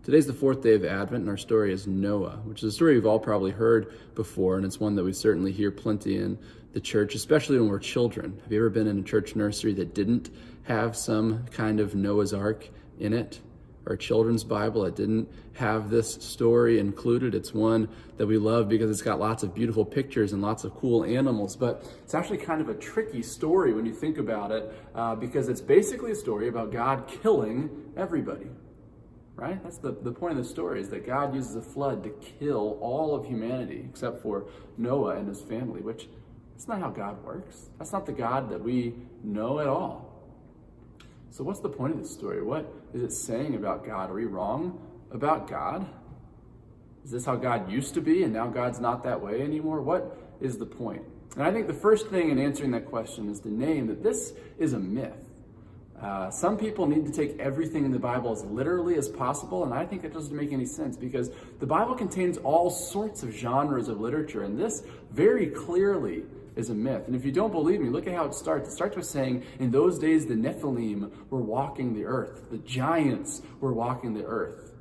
Today's the fourth day of Advent, and our story is Noah, which is a story we've all probably heard before, and it's one that we certainly hear plenty in the church, especially when we're children. Have you ever been in a church nursery that didn't have some kind of Noah's Ark in it? Or a children's Bible that didn't have this story included? It's one that we love because it's got lots of beautiful pictures and lots of cool animals, but it's actually kind of a tricky story when you think about it, because it's basically a story about God killing everybody. Right? That's the point of the story, is that God uses a flood to kill all of humanity except for Noah and his family, which that's not how God works. That's not the God that we know at all. So what's the point of this story? What is it saying about God? Are we wrong about God? Is this how God used to be and now God's not that way anymore? What is the point? And I think the first thing in answering that question is to name that this is a myth. Some people need to take everything in the Bible as literally as possible, and I think it doesn't make any sense because the Bible contains all sorts of genres of literature, and this very clearly is a myth. And if you don't believe me, look at how it starts. It starts with saying, in those days the Nephilim were walking the earth. The giants were walking the earth.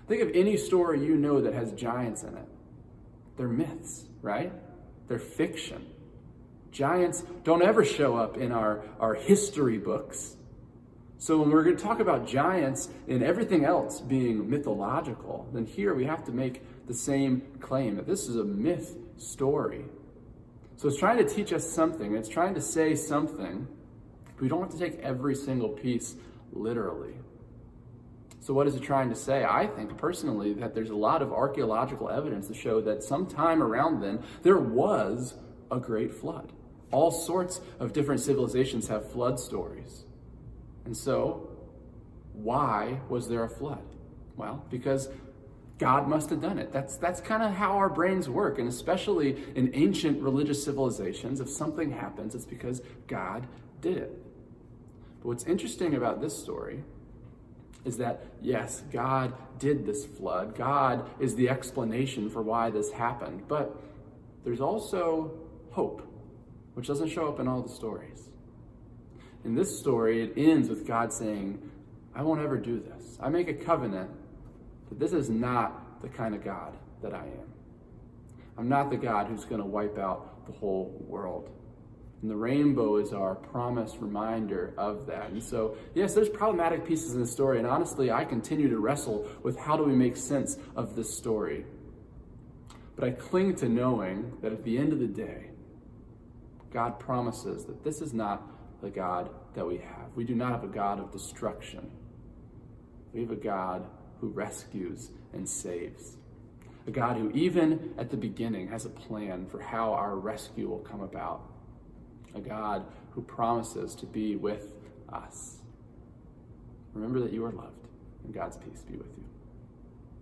Think of any story you know that has giants in it. They're myths, right? They're fiction. Giants don't ever show up in our history books. So when we're going to talk about giants and everything else being mythological, then here we have to make the same claim that this is a myth story. So it's trying to teach us something. It's trying to say something. We don't have to take every single piece literally. So what is it trying to say? I think personally that there's a lot of archaeological evidence to show that sometime around then, there was a great flood. All sorts of different civilizations have flood stories. And so, why was there a flood? Well, because God must have done it. That's kind of how our brains work, and especially in ancient religious civilizations, if something happens, it's because God did it. But what's interesting about this story is that, yes, God did this flood. God is the explanation for why this happened. But there's also hope, which doesn't show up in all the stories. In this story, it ends with God saying, I won't ever do this. I make a covenant that this is not the kind of God that I am. I'm not the God who's going to wipe out the whole world. And the rainbow is our promised reminder of that. And so, yes, there's problematic pieces in the story. And honestly, I continue to wrestle with how do we make sense of this story. But I cling to knowing that at the end of the day, God promises that this is not the God that we have. We do not have a God of destruction. We have a God who rescues and saves. A God who, even at the beginning, has a plan for how our rescue will come about. A God who promises to be with us. Remember that you are loved, and God's peace be with you.